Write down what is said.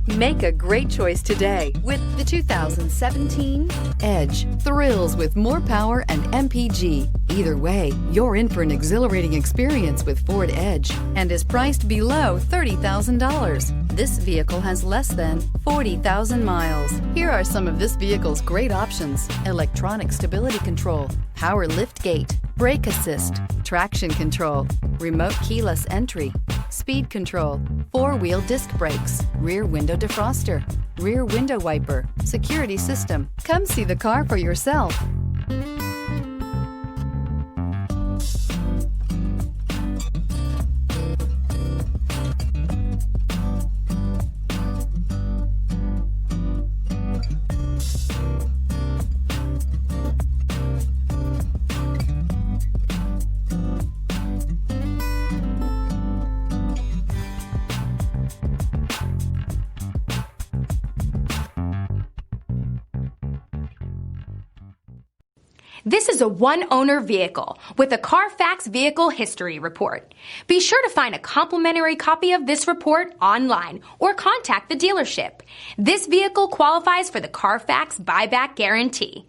Make a great choice today with the 2017 Edge. Thrills with more power and MPG. Either way, you're in for an exhilarating experience with Ford Edge and is priced below $30,000. This vehicle has less than 40,000 miles. Here are some of this vehicle's great options: electronic stability control, power liftgate, brake assist, traction control, remote keyless entry, speed control, four-wheel disc brakes, rear window defroster, rear window wiper, security system. Come see the car for yourself. This is a one-owner vehicle with a Carfax Vehicle History Report. Be sure to find a complimentary copy of this report online or contact the dealership. This vehicle qualifies for the Carfax Buyback Guarantee.